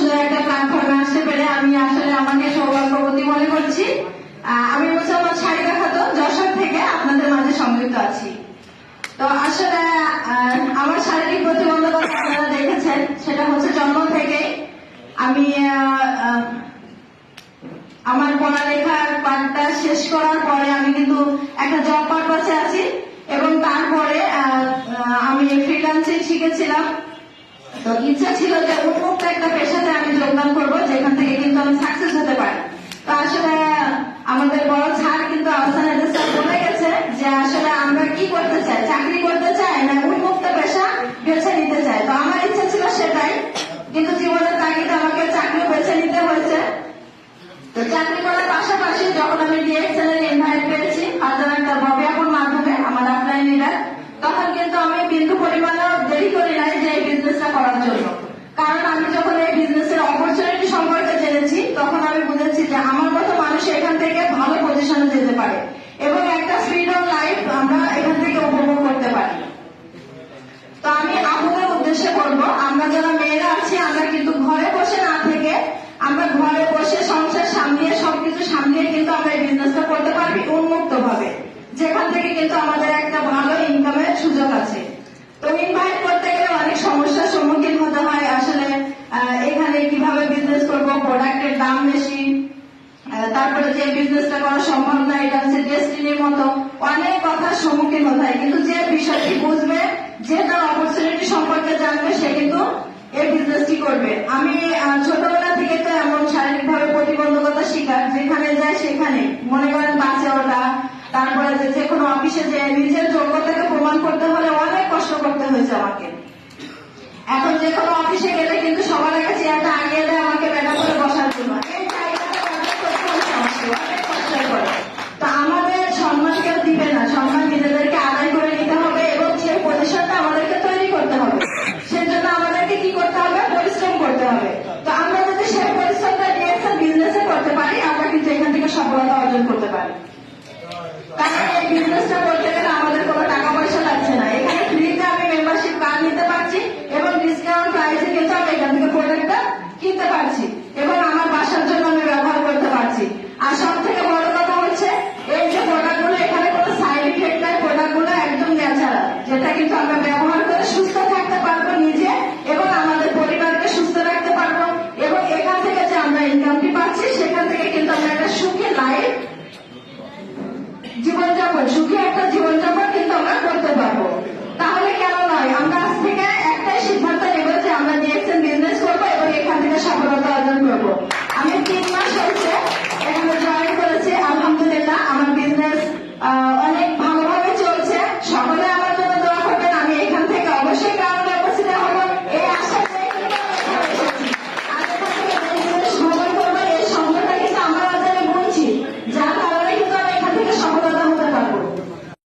আসলে একটা প্ল্যাটফর্মে আসতে পেরে আমি আসলে আমাকে সৌভাগ্যবতী মনে করছি। আমি মোসাম্মদ শারিকা খাতুন যশোর থেকে আপনাদের মাঝে সংযুক্ত আছি। তো আসলে আমার শারীরিক প্রতিবন্ধকতা আপনারা দেখেছেন, সেটা হচ্ছে জন্ম থেকে। আমি আমার পড়ালেখার পাঠটা শেষ করার পরে আমি কিন্তু একটা জব পারপাসে আছি এবং তারপরে আমি ফ্রিল্যান্সিং শিখেছিলাম। তো ইচ্ছা ছিল যে উন্মুক্ত একটা পেশাতে আমি যোগদান করবো, যেখান থেকে কিন্তু আমি সাকসেস হতে পারি। তো আসলে আমাদের বড় স্যার কিন্তু আহসান স্যার বলে গেছে যে আসলে আমরা কি করতে চাই, চাকরি করতে চাই না উন্মুক্ত পেশা বেছে নিতে চাই। তো আমার ইচ্ছা ছিল সেটাই, কিন্তু জীবনের তাগিদে আমাকে চাকরিও বেছে নিতে হয়েছে। তো চাকরি করার পাশাপাশি যখন আমি ডিএক্সএল এর ইনভাইট পেয়েছি ফার্দার একটা বিজ্ঞাপন মাধ্যমে আমার অফলাইন লিডার, তখন কিন্তু আমি বিন্দু পরিমাণও দেরি করি নাই যে এই বিজনেসটা করার জন্য। কারণ আমি যখন এই বিজনেসের অপরচুনিটি সম্পর্কে জেনেছি তখন আমি বুঝেছি যে আমার মতো মানুষ এখান থেকে ভালো পজিশনে যেতে পারে এবং একটা ফ্রিডম লাইফ আমরা এখান থেকে উপভোগ করতে পারি। তো আমি আপনাদের উদ্দেশ্যে বলবো, আমরা যারা মেয়েরা আছি আমরা কিন্তু ঘরে বসে না থেকে আমরা ঘরে বসে সংসার সামলিয়ে সবকিছু সামলিয়ে কিন্তু আমরা এই বিজনেসটা করতে পারবি উন্মুক্ত ভাবে, যেখান থেকে কিন্তু আমাদের একটা ভালো ইনকামের সুযোগ আছে। তো ইনভাইট করতে গেলে অনেক সমস্যার সম্মুখীন হতে হয়। আসলে এখানে কিভাবে বিজনেস করবো, প্রোডাক্টের দাম বেশি, তারপরে যে বিজনেসটা করা সম্ভব না, এটা হচ্ছে ডেস্টিনির মতো অনেক কথার সম্মুখীন হতে হয়। কিন্তু যে বিষয়টি বুঝবে, যে তার অপরচুনিটি সম্পর্কে জানবে, সে কিন্তু এই বিজনেসটি করবে। আমি ছোটবেলা থেকে তো এমন শারীরিকভাবে প্রতিবন্ধকতা শিকার, যেখানে যায় সেখানে মনে করেন বাঁচে ওটা, তারপরে যে কোনো অফিসে যে নিজের যোগ্যতাকে প্রমাণ করতে হলে অনেক কষ্ট করতে হয়েছে আমাকে। এখন যে কোনো অফিসে গেলে কিন্তু সবার আগে চেয়ারটা আগিয়ে দেয় আমাকে বেটা করে বসার জন্য, এই জায়গাটা অনেক কষ্ট করে। তো আমাদের সম্মান কেউ দিবে না, সম্মান নিজেদেরকে আদায় করে নিতে হবে এবং সেই পজিশনটা আমাদেরকে তৈরি করতে হবে। সেজন্য আমাদেরকে কি করতে হবে, পরিশ্রম করতে হবে। তো আমরা যদি সেই পরিশ্রমটা ডিএক্সএল বিজনেসে করতে পারি, আমরা কিন্তু এখান থেকে সফলতা অর্জন করতে পারি। কারণ এই বিজনেসটা করতে গেলে আমাদের কোনো টাকা পয়সা লাগছে না। এখানে ফ্রিতে আমি মেম্বারশিপ কার্ড নিতে পারছি এবং ডিসকাউন্ট প্রাইসে কিন্তু আমি এখান থেকে প্রোডাক্টটা কিনতে পারছি এবং আমার বাসার জন্য আমি ব্যবহার করতে পারছি। আর সব থেকে বড় কথা হচ্ছে এই যে প্রোডাক্টগুলো, এখানে কোনো সাইড ইফেক্ট নাই, প্রোডাক্টগুলো একদম ন্যাচারাল, যেটা কিন্তু আমরা ব্যবহার করে সুস্থ থাকতে পারবো নিজে এবং আমাদের পরিবারকে সুস্থ রাখতে পারবো। এবং এখান থেকে যে আমরা ইনকামটি পাচ্ছি সেখান থেকে কিন্তু আমরা একটা সুখী লাইফ জীবনযাপন, সুখী একটা জীবন